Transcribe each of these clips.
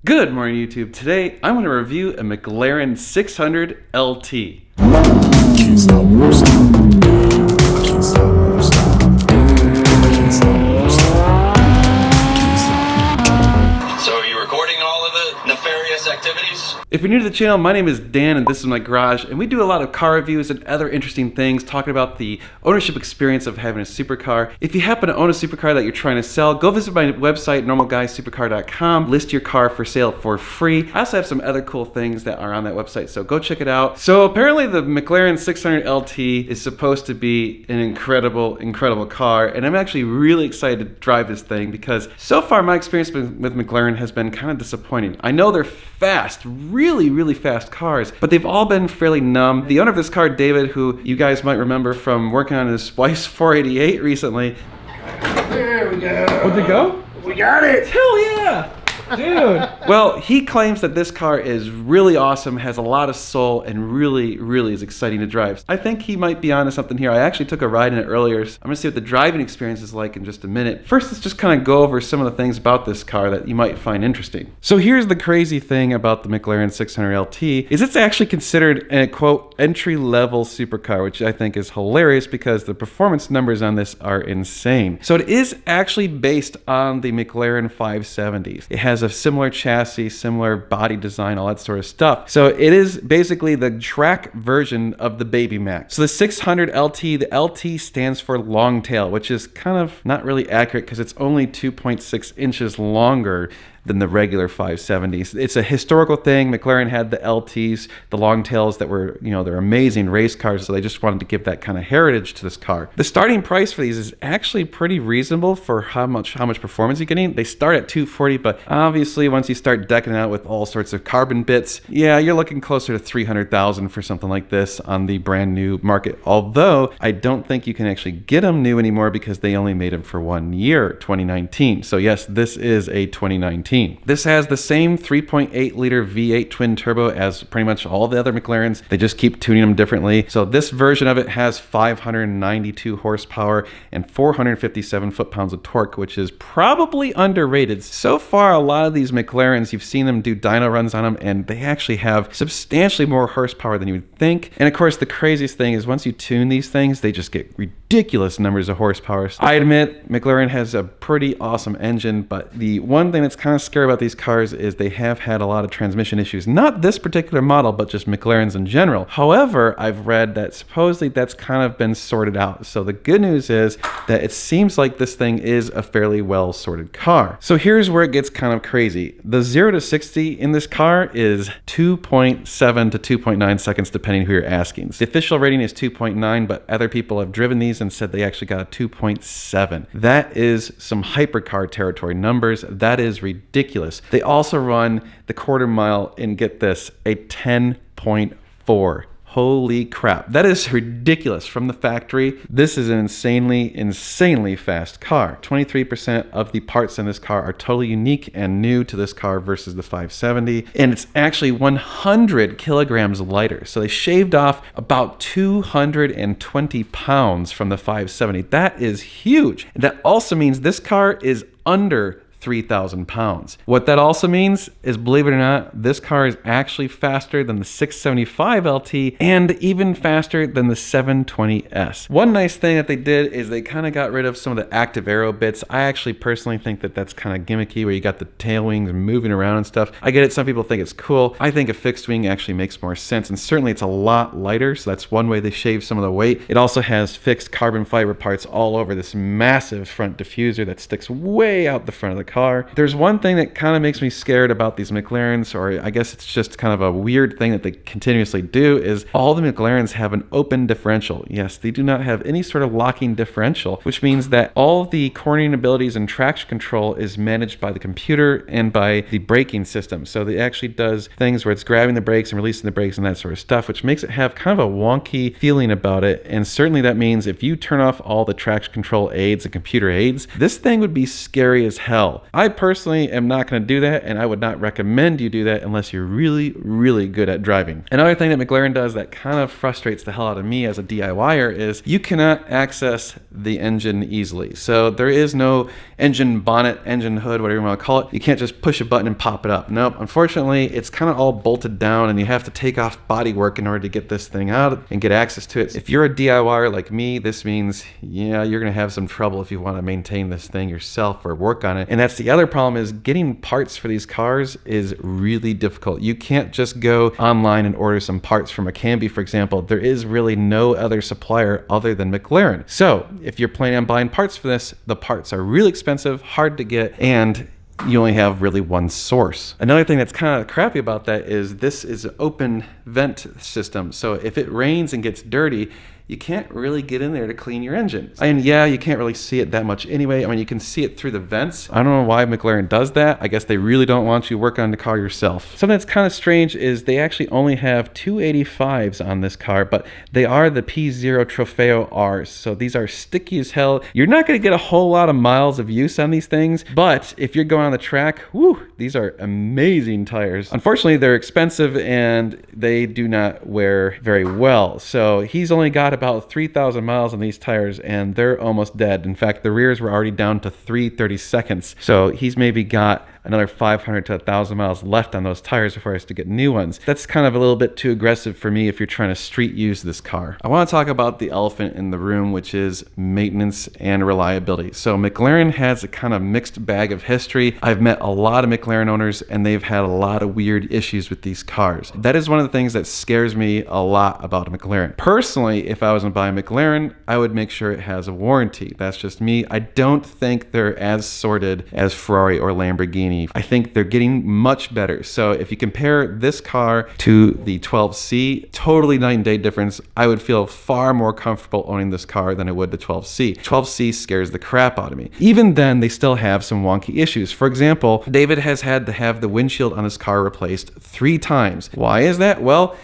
Good morning, YouTube. Today, I'm going to review a McLaren 600 LT. Can't stop, won't stop. Can't stop, won't stop. Can't stop, won't stop. Can't stop. So are you recording all of the nefarious activities? If you're new to the channel, my name is Dan and this is my garage, and we do a lot of car reviews and other interesting things, talking about the ownership experience of having a supercar. If you happen to own a supercar that you're trying to sell, go visit my website, normalguysupercar.com, list your car for sale for free. I also have some other cool things that are on that website, so go check it out. So apparently the McLaren 600 LT is supposed to be an incredible car, and I'm actually really excited to drive this thing because so far my experience with McLaren has been kind of disappointing. I know they're fast, really fast cars, but they've all been fairly numb. The owner of this car, David, who you guys might remember from working on his wife's 488 recently. There we go. Where'd it go? We got it. Hell yeah! Dude. Well, he claims that this car is really awesome, has a lot of soul, and really is exciting to drive. I think he might be onto something here. I actually took a ride in it earlier. So I'm gonna see what the driving experience is like in just a minute. First, let's just kind of go over some of the things about this car that you might find interesting. So here's the crazy thing about the McLaren 600 LT is it's actually considered a quote entry-level supercar, which I think is hilarious because the performance numbers on this are insane. So it is actually based on the McLaren 570s. It has a similar chassis, similar body design, all that sort of stuff. So it is basically the track version of the Baby Mac. So the 600 LT, the LT stands for long tail, which is kind of not really accurate because it's only 2.6 inches longer than the regular 570s. It's a historical thing. McLaren had the LTs, the long tails that were, they're amazing race cars, so they just wanted to give that kind of heritage to this car. The starting price for these is actually pretty reasonable for how much performance you're getting. They start at $240, but obviously once you start decking it out with all sorts of carbon bits, yeah, you're looking closer to $300,000 for something like this on the brand new market. Although I don't think you can actually get them new anymore because they only made them for 1 year, 2019. So yes, this is a 2019. This has the same 3.8 liter V8 twin turbo as pretty much all the other McLarens. They just keep tuning them differently. So this version of it has 592 horsepower and 457 foot-pounds of torque, which is probably underrated. So far, a lot of these McLarens, you've seen them do dyno runs on them, and they actually have substantially more horsepower than you would think. And of course, the craziest thing is once you tune these things, they just get ridiculous numbers of horsepower. I admit, McLaren has a pretty awesome engine, but the one thing that's kind of scary about these cars is they have had a lot of transmission issues. Not this particular model, but just McLarens in general. However, I've read that supposedly that's kind of been sorted out. So the good news is that it seems like this thing is a fairly well sorted car. So here's where it gets kind of crazy. The 0 to 60 in this car is 2.7 to 2.9 seconds depending who you're asking. The official rating is 2.9, but other people have driven these and said they actually got a 2.7. That is some hypercar territory numbers. That is ridiculous. They also run the quarter mile in, get this, a 10.4. Holy crap. That is ridiculous from the factory. This is an insanely fast car. 23% of the parts in this car are totally unique and new to this car versus the 570. And it's actually 100 kilograms lighter. So they shaved off about 220 pounds from the 570. That is huge. And that also means this car is under 3,000 pounds. What that also means is, believe it or not, this car is actually faster than the 675 LT and even faster than the 720S. One nice thing that they did is they kind of got rid of some of the active aero bits. I actually personally think that that's kind of gimmicky where you got the tail wings moving around and stuff. I get it, some people think it's cool. I think a fixed wing actually makes more sense, and certainly it's a lot lighter, so that's one way they shave some of the weight. It also has fixed carbon fiber parts all over this massive front diffuser that sticks way out the front of the car. There's one thing that kind of makes me scared about these McLarens, or I guess it's just kind of a weird thing that they continuously do, is all the McLarens have an open differential. Yes, they do not have any sort of locking differential, which means that all the cornering abilities and traction control is managed by the computer and by the braking system. So it actually does things where it's grabbing the brakes and releasing the brakes and that sort of stuff, which makes it have kind of a wonky feeling about it. And certainly that means if you turn off all the traction control aids and computer aids, this thing would be scary as hell. I personally am not going to do that, and I would not recommend you do that unless you're really, really good at driving. Another thing that McLaren does that kind of frustrates the hell out of me as a DIYer is you cannot access the engine easily. So there is no engine bonnet, engine hood, whatever you want to call it. You can't just push a button and pop it up. Nope, unfortunately, it's kind of all bolted down, and you have to take off bodywork in order to get this thing out and get access to it. If you're a DIYer like me, this means, yeah, you're going to have some trouble if you want to maintain this thing yourself or work on it. And that's the other problem, is getting parts for these cars is really difficult. You can't just go online and order some parts from a Canby, for example. There is really no other supplier other than McLaren. So if you're planning on buying parts for this, the parts are really expensive, hard to get, and you only have really one source. Another thing that's kind of crappy about that is this is an open vent system. So if it rains and gets dirty, you can't really get in there to clean your engine. And yeah, you can't really see it that much anyway. I mean, you can see it through the vents. I don't know why McLaren does that. I guess they really don't want you to work on the car yourself. Something that's kind of strange is they actually only have 285s on this car, but they are the P0 Trofeo Rs. So these are sticky as hell. You're not gonna get a whole lot of miles of use on these things, but if you're going on the track, whoo, these are amazing tires. Unfortunately, they're expensive and they do not wear very well. So he's only got about 3,000 miles on these tires, and they're almost dead. In fact, the rears were already down to 3/32. So he's maybe got another 500 to 1,000 miles left on those tires before he has to get new ones. That's kind of a little bit too aggressive for me if you're trying to street use this car. I want to talk about the elephant in the room, which is maintenance and reliability. So McLaren has a kind of mixed bag of history. I've met a lot of McLaren owners, and they've had a lot of weird issues with these cars. That is one of the things that scares me a lot about a McLaren. Personally, if I was going to buy a McLaren, I would make sure it has a warranty. That's just me. I don't think they're as sorted as Ferrari or Lamborghini. I think they're getting much better. So if you compare this car to the 12C, totally night and day difference. I would feel far more comfortable owning this car than I would the 12C. 12C scares the crap out of me. Even then, they still have some wonky issues. For example, David has had to have the windshield on his car replaced 3 times. Why is that? Well,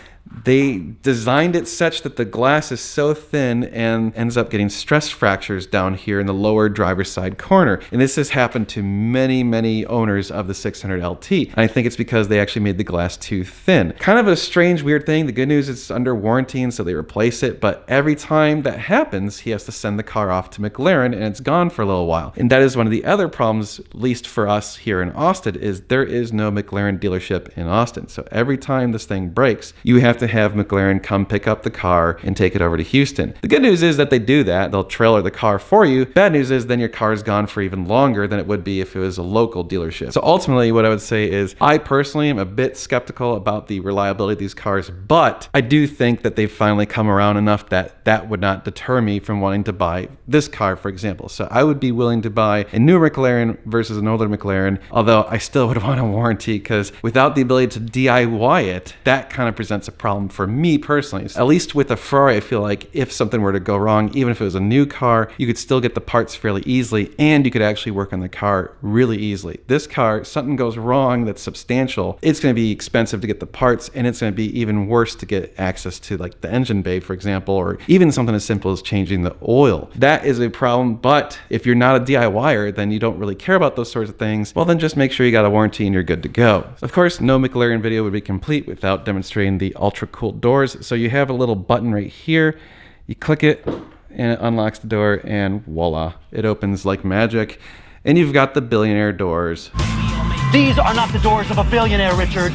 they designed it such that the glass is so thin and ends up getting stress fractures down here in the lower driver's side corner. And this has happened to many, many owners of the 600 LT. And I think it's because they actually made the glass too thin. Kind of a strange, weird thing. The good news is it's under warranty, and so they replace it. But every time that happens, he has to send the car off to McLaren, and it's gone for a little while. And that is one of the other problems, at least for us here in Austin, is there is no McLaren dealership in Austin. So every time this thing breaks, you have to have McLaren come pick up the car and take it over to Houston. The good news is that they do that. They'll trailer the car for you. Bad news is then your car is gone for even longer than it would be if it was a local dealership. So ultimately, what I would say is I personally am a bit skeptical about the reliability of these cars, but I do think that they've finally come around enough that that would not deter me from wanting to buy this car, for example. So I would be willing to buy a newer McLaren versus an older McLaren, although I still would want a warranty, because without the ability to DIY it, that kind of presents a problem for me personally. At least with a Ferrari, I feel like if something were to go wrong, even if it was a new car, you could still get the parts fairly easily, and you could actually work on the car really easily. This car, something goes wrong that's substantial, it's going to be expensive to get the parts, and it's going to be even worse to get access to like the engine bay, for example, or even something as simple as changing the oil. That is a problem, but if you're not a DIYer, then you don't really care about those sorts of things, well then just make sure you got a warranty and you're good to go. Of course, no McLaren video would be complete without demonstrating the ultra cool doors. So you have a little button right here, you click it and it unlocks the door, and voila, it opens like magic, and you've got the billionaire doors. These are not the doors of a billionaire, Richard.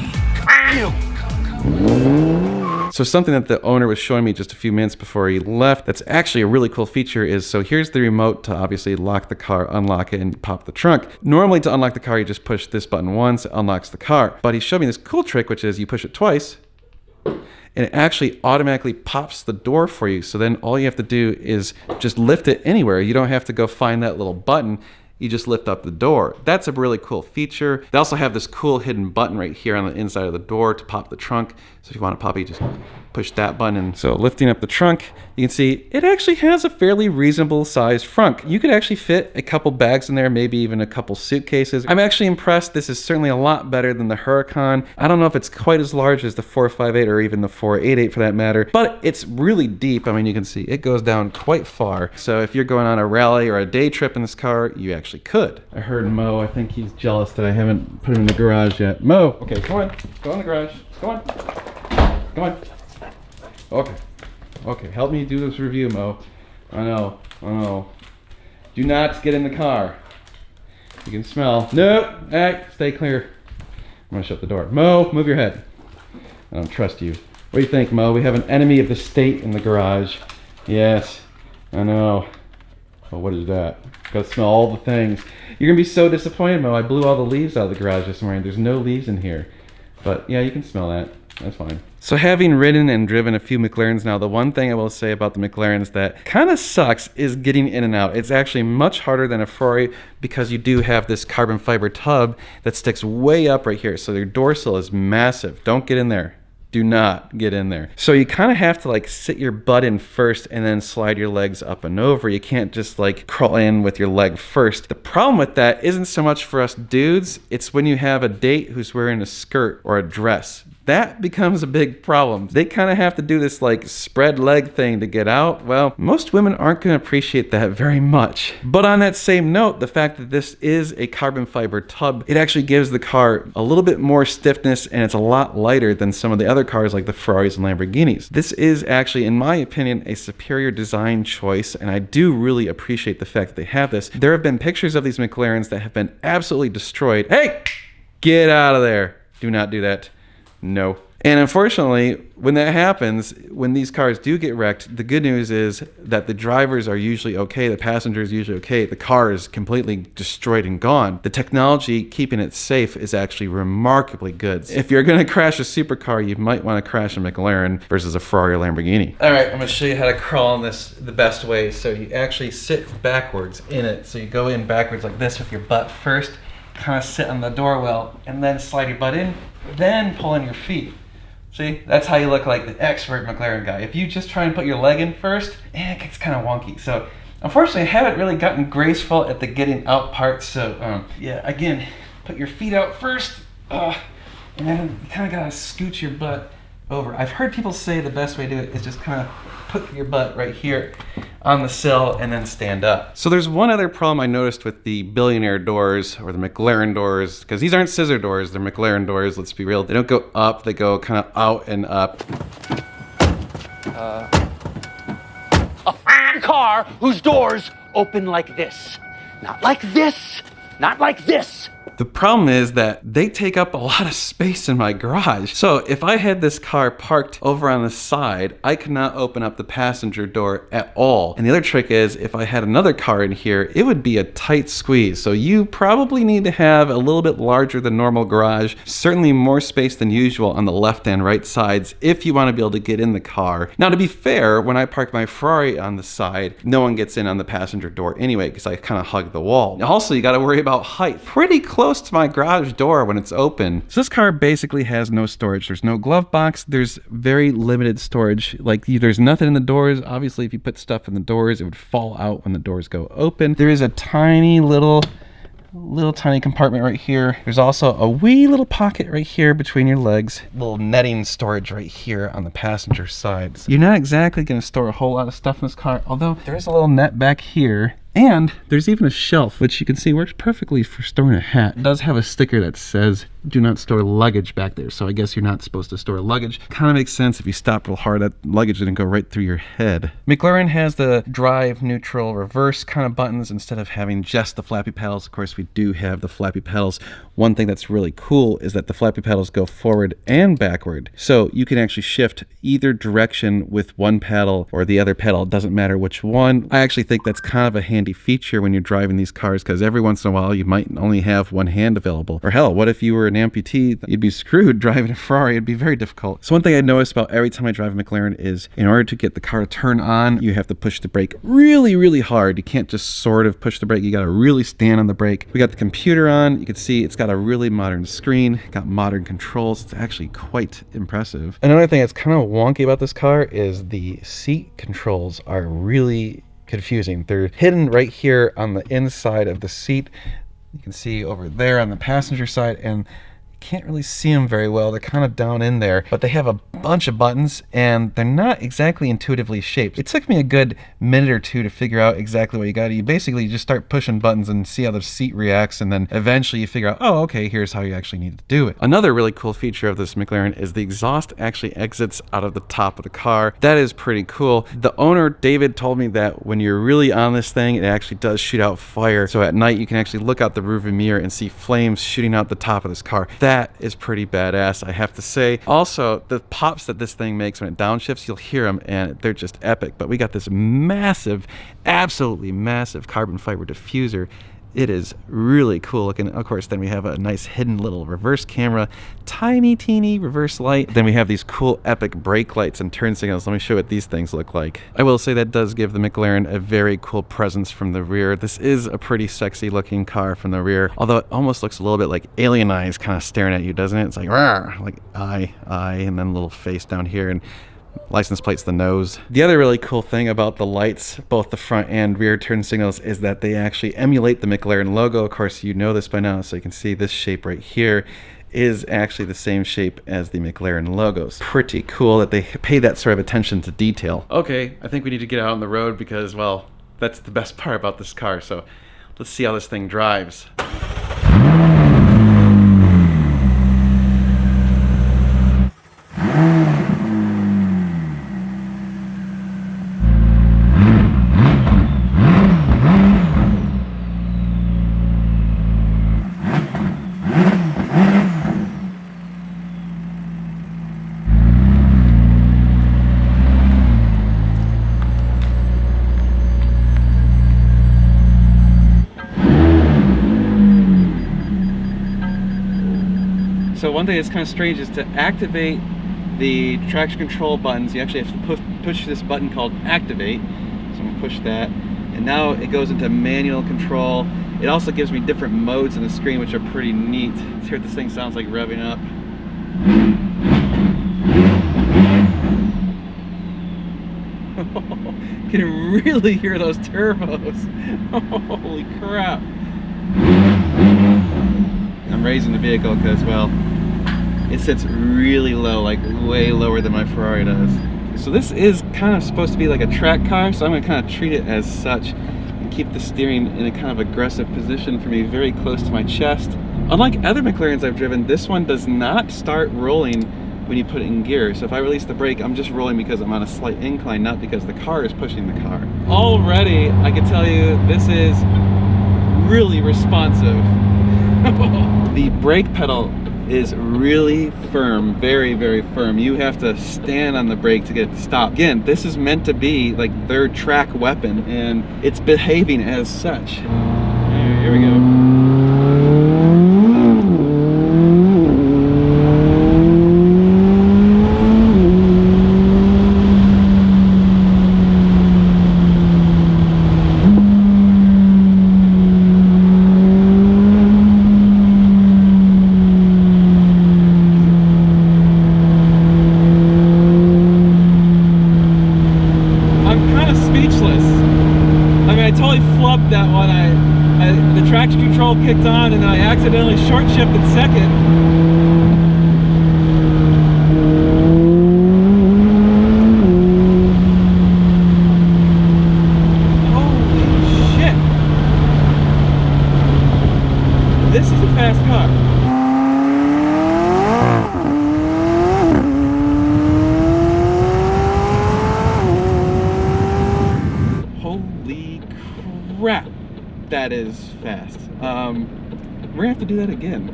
So something that the owner was showing me just a few minutes before he left that's actually a really cool feature is, so here's the remote to obviously lock the car, unlock it, and pop the trunk. Normally to unlock the car, you just push this button once, it unlocks the car. But he showed me this cool trick, which is you push it twice, and it actually automatically pops the door for you. So then all you have to do is just lift it anywhere. You don't have to go find that little button. You just lift up the door. That's a really cool feature. They also have this cool hidden button right here on the inside of the door to pop the trunk. So if you want to pop it, you just push that button. And so lifting up the trunk, you can see it actually has a fairly reasonable sized front. You could actually fit a couple bags in there, maybe even a couple suitcases. I'm actually impressed. This is certainly a lot better than the Huracan. I don't know if it's quite as large as the 458 or even the 488 for that matter, but it's really deep. I mean, you can see it goes down quite far. So if you're going on a rally or a day trip in this car, you actually actually could. I heard Mo. I think he's jealous that I haven't put him in the garage yet. Mo, okay, come on. Go in the garage. Come on. Come on. Okay. Okay, help me do this review, Mo. I know. Do not get in the car. You can smell. Nope. Hey, stay clear. I'm gonna shut the door. Mo, move your head. I don't trust you. What do you think, Mo? We have an enemy of the state in the garage. Yes, I know. Oh, what is that? Gotta smell all the things. You're gonna be so disappointed, Mo. I blew all the leaves out of the garage this morning. There's no leaves in here. But yeah, you can smell that. That's fine. So having ridden and driven a few McLarens now, the one thing I will say about the McLarens that kind of sucks is getting in and out. It's actually much harder than a Ferrari because you do have this carbon fiber tub that sticks way up right here. So your dorsal is massive. Don't get in there. Do not get in there. So you kind of have to like sit your butt in first and then slide your legs up and over. You can't just like crawl in with your leg first. The problem with that isn't so much for us dudes. It's when you have a date who's wearing a skirt or a dress. That becomes a big problem. They kind of have to do this like spread leg thing to get out. Well, most women aren't going to appreciate that very much. But on that same note, the fact that this is a carbon fiber tub, it actually gives the car a little bit more stiffness, and it's a lot lighter than some of the other cars like the Ferraris and Lamborghinis. This is actually, in my opinion, a superior design choice, and I do really appreciate the fact that they have this. There have been pictures of these McLarens that have been absolutely destroyed. Hey, get out of there. Do not do that. No. And unfortunately, when that happens, when these cars do get wrecked, the good news is that the drivers are usually okay, the passengers usually okay, the car is completely destroyed and gone. The technology keeping it safe is actually remarkably good. If you're going to crash a supercar, you might want to crash a McLaren versus a Ferrari or Lamborghini. All right, I'm going to show you how to crawl in this the best way. So you actually sit backwards in it. So you go in backwards like this with your butt first, kind of sit on the door well, and then slide your butt in, then pull in your feet. See, that's how you look like the expert McLaren guy. If you just try and put your leg in first, it gets kind of wonky. So unfortunately, I haven't really gotten graceful at the getting out part. So yeah, again, put your feet out first, and then you kind of gotta scooch your butt over. I've heard people say the best way to do it is just kind of put your butt right here on the sill and then stand up. So there's one other problem I noticed with the billionaire doors or the McLaren doors, because these aren't scissor doors, they're McLaren doors, let's be real. They don't go up, they go kind of out and up. A car whose doors open like this. Not like this. Not like this. The problem is that they take up a lot of space in my garage. So if I had this car parked over on the side, I could not open up the passenger door at all. And the other trick is if I had another car in here, it would be a tight squeeze. So you probably need to have a little bit larger than normal garage, certainly more space than usual on the left and right sides if you want to be able to get in the car. Now, to be fair, when I park my Ferrari on the side, no one gets in on the passenger door anyway because I kind of hug the wall. Also, you got to worry about height. Pretty close to my garage door when it's open. So this car basically has no storage. There's no glove box. There's very limited storage. Like there's nothing in the doors. Obviously, if you put stuff in the doors, it would fall out when the doors go open. There is a tiny little tiny compartment right here. There's also a wee little pocket right here between your legs. Little netting storage right here on the passenger side. So you're not exactly going to store a whole lot of stuff in this car, although there is a little net back here. And there's even a shelf, which you can see works perfectly for storing a hat. It does have a sticker that says, do not store luggage back there. So I guess you're not supposed to store luggage. Kind of makes sense if you stop real hard, that luggage didn't go right through your head. McLaren has the drive, neutral, reverse kind of buttons instead of having just the flappy pedals. Of course, we do have the flappy pedals. One thing that's really cool is that the flappy pedals go forward and backward. So you can actually shift either direction with one pedal or the other pedal. It doesn't matter which one. I actually think that's kind of a handy feature when you're driving these cars, because every once in a while you might only have one hand available. Or hell, what if you were an amputee? You'd be screwed driving a Ferrari. It'd be very difficult. So one thing I noticed about every time I drive a McLaren is in order to get the car to turn on, you have to push the brake really, really hard. You can't just sort of push the brake. You got to really stand on the brake. We got the computer on. You can see it's got a really modern screen, got modern controls. It's actually quite impressive. Another thing that's kind of wonky about this car is the seat controls are really confusing. They're hidden right here on the inside of the seat. You can see over there on the passenger side, and Can't really see them very well. They're kind of down in there, but they have a bunch of buttons and they're not exactly intuitively shaped. It took me a good minute or two to figure out exactly what you got. You basically just start pushing buttons and see how the seat reacts, and then eventually you figure out, oh, okay, here's how you actually need to do it. Another really cool feature of this McLaren is the exhaust actually exits out of the top of the car. That is pretty cool. The owner, David, told me that when you're really on this thing, it actually does shoot out fire. So at night you can actually look out the rearview mirror and see flames shooting out the top of this car. That is pretty badass, I have to say. Also, the pops that this thing makes when it downshifts, you'll hear them and they're just epic. But we got this massive, absolutely massive carbon fiber diffuser. It is really cool looking. Of course, then we have a nice hidden little reverse camera, tiny, teeny reverse light. Then we have these cool epic brake lights and turn signals. Let me show you what these things look like. I will say that does give the McLaren a very cool presence from the rear. This is a pretty sexy looking car from the rear, although it almost looks a little bit like alien eyes kind of staring at you, doesn't it? It's like, rawr, like eye, and then a little face down here, and license plate's the nose. The other really cool thing about the lights, both the front and rear turn signals, is that they actually emulate the McLaren logo. Of course, you know this by now, so you can see this shape right here is actually the same shape as the McLaren logos. Pretty cool that they pay that sort of attention to detail. Okay, I think we need to get out on the road because, well, that's the best part about this car. So let's see how this thing drives. So one thing that's kind of strange is to activate the traction control buttons, you actually have to push this button called activate. So I'm going to push that, and now it goes into manual control. It also gives me different modes on the screen, which are pretty neat. Let's hear what this thing sounds like revving up. You can really hear those turbos. Holy crap. I'm raising the vehicle because, well, it sits really low, like way lower than my Ferrari does. So this is kind of supposed to be like a track car, so I'm going to kind of treat it as such and keep the steering in a kind of aggressive position for me, very close to my chest. Unlike other McLarens I've driven, this one does not start rolling when you put it in gear. So if I release the brake, I'm just rolling because I'm on a slight incline, not because the car is pushing the car. Already, I can tell you this is really responsive. The brake pedal is really firm, very, very firm. You have to stand on the brake to get it to stop. Again, this is meant to be like their track weapon, and it's behaving as such. Here we go. That one, the traction control kicked on and I accidentally short shifted second. Holy shit! This is a fast car. Holy crap, that is fast. We're gonna have to do that again.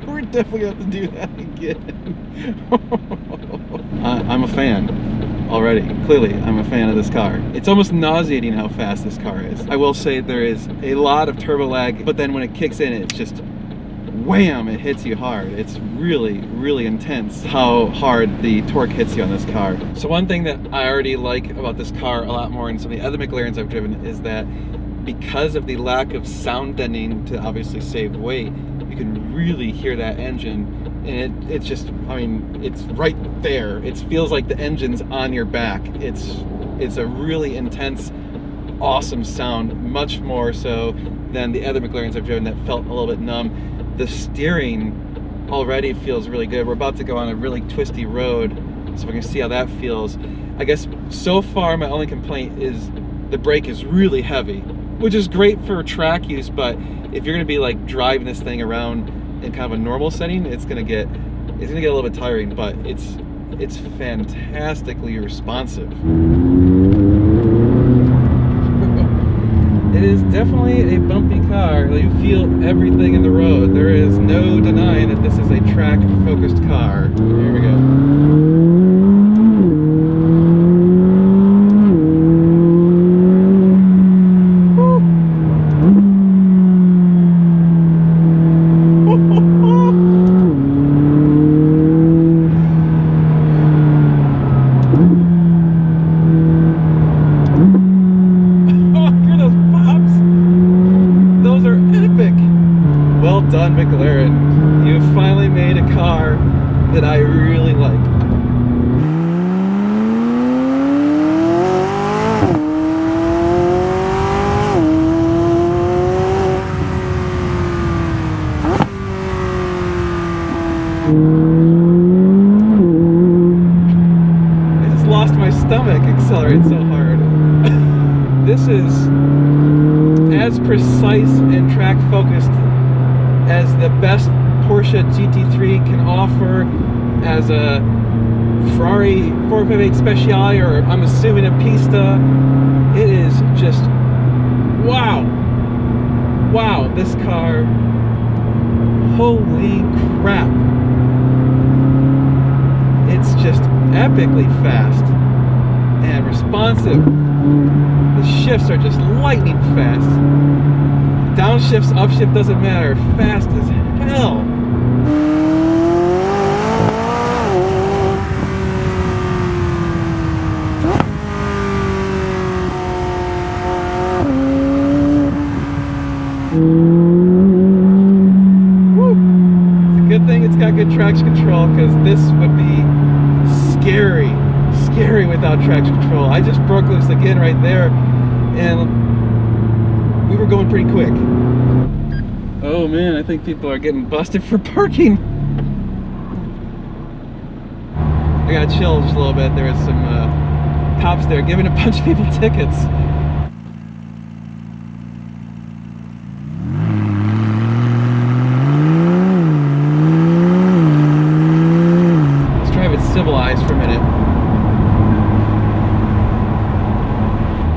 We're definitely gonna have to do that again. I'm a fan already. Clearly, I'm a fan of this car. It's almost nauseating how fast this car is. I will say there is a lot of turbo lag, but then when it kicks in, it's just wham, it hits you hard. It's really, really intense how hard the torque hits you on this car. So one thing that I already like about this car a lot more than some of the other McLarens I've driven is that because of the lack of sound deadening to obviously save weight, you can really hear that engine, and it's just, I mean, it's right there. It feels like the engine's on your back. It's a really intense, awesome sound, much more so than the other McLarens I've driven that felt a little bit numb. The steering, already feels really good. We're about to go on a really twisty road, so we can see how that feels. I guess so far my only complaint is the brake is really heavy, which is great for track use, but if you're gonna be like driving this thing around in kind of a normal setting, it's gonna get a little bit tiring, but it's fantastically responsive. It is definitely a bumpy car. You feel everything in the road. There is no denying that this is a track-focused car. Here we go. Done, McLaren. You've finally made a car that I really like. I just lost my stomach accelerating so hard. This is as precise and track focused as the best Porsche GT3 can offer, as a Ferrari 458 Speciale, or I'm assuming a Pista. It is just wow. Wow, this car, holy crap. It's just epically fast and responsive. The shifts are just lightning fast. Downshifts, upshift, doesn't matter. Fast as hell. Woo. It's a good thing it's got good traction control, because this would be scary without traction control. I just broke loose again right there, and we were going pretty quick. Oh man, I think people are getting busted for parking. I got chilled just a little bit. There was some cops there giving a bunch of people tickets. Let's drive it civilized for a minute.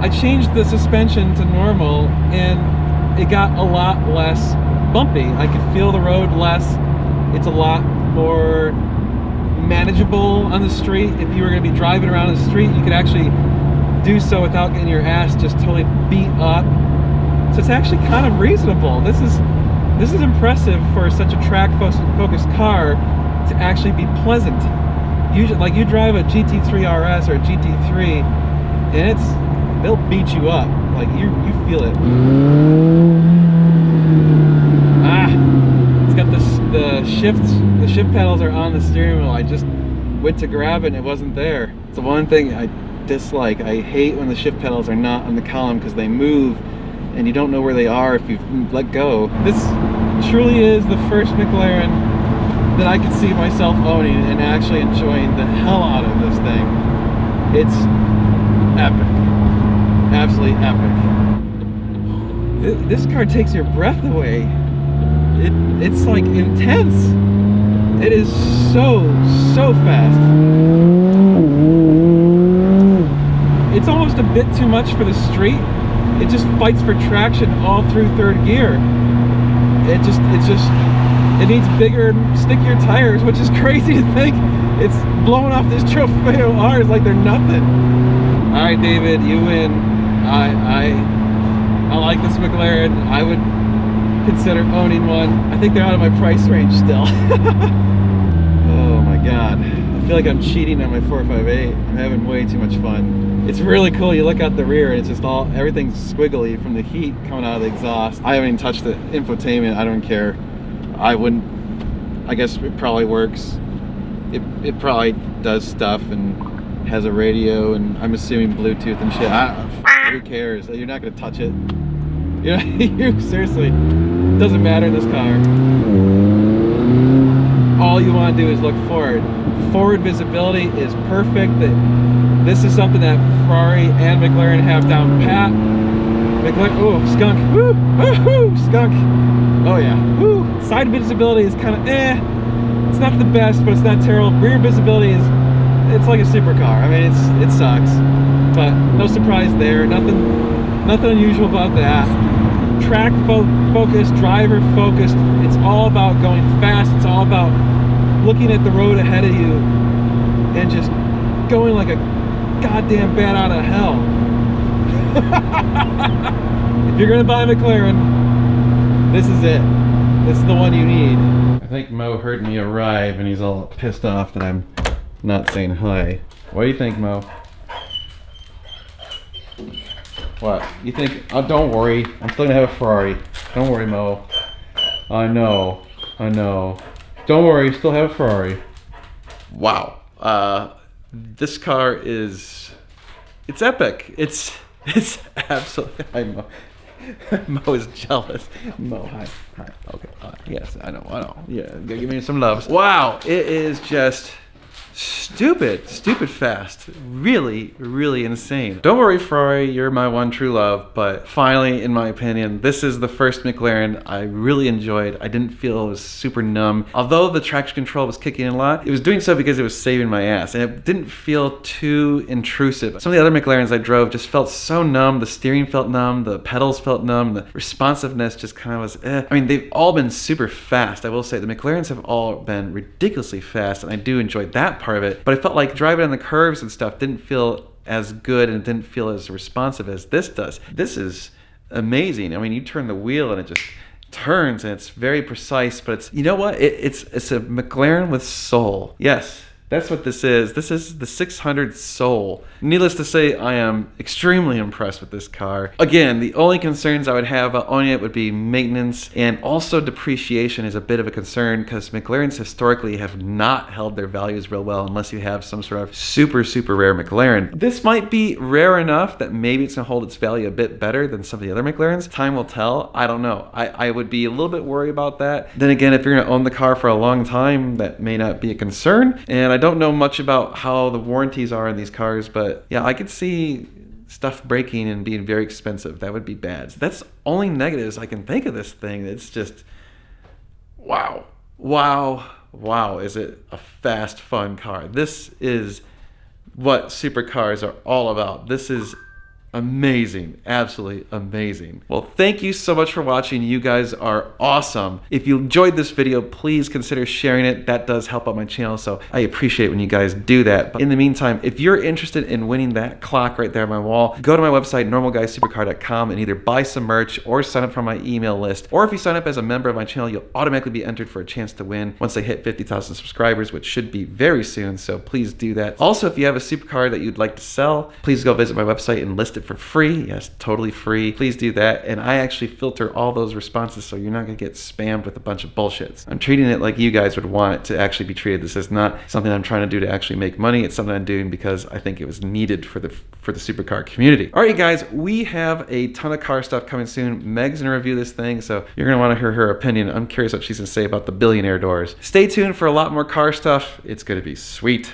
I changed the suspension to normal and it got a lot less bumpy. I could feel the road less. It's a lot more manageable on the street. If you were going to be driving around the street, you could actually do so without getting your ass just totally beat up. So it's actually kind of reasonable. This is impressive for such a track-focused car to actually be pleasant. Usually, like, you drive a GT3 RS or a GT3, and they'll beat you up. Like, you feel it. It's got the shift pedals are on the steering wheel. I just went to grab it and it wasn't there. It's the one thing I dislike. I hate when the shift pedals are not on the column, because they move and you don't know where they are if you let go. This truly is the first McLaren that I could see myself owning and actually enjoying the hell out of this thing. It's epic. Absolutely epic. This car takes your breath away. It's like intense. It is so fast. It's almost a bit too much for the street. It just fights for traction all through third gear. It needs bigger, stickier tires, which is crazy to think. It's blowing off these Trofeo R's like they're nothing. All right, David, you win. I like this McLaren. I would consider owning one. I think they're out of my price range still. Oh my god. I feel like I'm cheating on my 458. I'm having way too much fun. It's really cool. You look out the rear and it's just everything's squiggly from the heat coming out of the exhaust. I haven't even touched the infotainment. I don't care. I guess it probably works. It probably does stuff and has a radio, and I'm assuming Bluetooth and shit. Who cares? You're not gonna touch it. You seriously, it doesn't matter in this car. all you want to do is look forward. Forward visibility is perfect. This is something that Ferrari and McLaren have down pat. McLaren, oh, skunk, woo, woo, skunk. Oh yeah, woo. Side visibility is kind of it's not the best, but it's not terrible. Rear visibility it's like a supercar. I mean, it sucks, but no surprise there. Nothing unusual about that. Track focused, driver focused. It's all about going fast. It's all about looking at the road ahead of you and just going like a goddamn bat out of hell. If you're gonna buy a McLaren, this is it. This is the one you need. I think Mo heard me arrive and he's all pissed off that I'm not saying hi. What do you think, Mo? What? You think, oh, don't worry, I'm still gonna have a Ferrari. Don't worry, Mo. I know. Don't worry, still have a Ferrari. Wow. This car it's epic. It's absolutely, Mo is jealous. Mo, hi. Okay, yes, I know. Yeah, give me some love. Wow, it is just stupid fast. Really insane. Don't worry, Ferrari, you're my one true love, but finally, in my opinion, this is the first McLaren I really enjoyed. I didn't feel it was super numb. Although the traction control was kicking in a lot, it was doing so because it was saving my ass, and it didn't feel too intrusive. Some of the other McLarens I drove just felt so numb. The steering felt numb, the pedals felt numb, the responsiveness just kind of was I mean, they've all been super fast. I will say the McLarens have all been ridiculously fast, and I do enjoy that part of it, but I felt like driving on the curves and stuff didn't feel as good and it didn't feel as responsive as this does. This is amazing. I mean, you turn the wheel and it just turns and it's very precise, but it's, you know what? It's a McLaren with soul. Yes, that's what this is. This is the 600 Soul. Needless to say, I am extremely impressed with this car. Again, the only concerns I would have about owning it would be maintenance, and also depreciation is a bit of a concern because McLarens historically have not held their values real well unless you have some sort of super rare McLaren. This might be rare enough that maybe it's gonna hold its value a bit better than some of the other McLarens. Time will tell. I don't know. I would be a little bit worried about that. Then again, if you're gonna own the car for a long time, that may not be a concern. And I don't know much about how the warranties are in these cars, but yeah, I could see stuff breaking and being very expensive. That would be bad. So that's only negatives I can think of this thing. It's just, wow, is it a fast, fun car. This is what supercars are all about. This is amazing, absolutely amazing. Well, thank you so much for watching. You guys are awesome. If you enjoyed this video, please consider sharing it. That does help out my channel, so I appreciate when you guys do that. But in the meantime, if you're interested in winning that clock right there on my wall, go to my website, normalguysupercar.com, and either buy some merch or sign up for my email list. Or if you sign up as a member of my channel, you'll automatically be entered for a chance to win once I hit 50,000 subscribers, which should be very soon, so please do that. Also, if you have a supercar that you'd like to sell, please go visit my website and list it for free. Yes, totally free. Please do that. And I actually filter all those responses so you're not going to get spammed with a bunch of bullshit. I'm treating it like you guys would want it to actually be treated. This is not something I'm trying to do to actually make money. It's something I'm doing because I think it was needed for the supercar community. All right, guys, we have a ton of car stuff coming soon. Meg's going to review this thing, so you're going to want to hear her opinion. I'm curious what she's going to say about the billionaire doors. Stay tuned for a lot more car stuff. It's going to be sweet.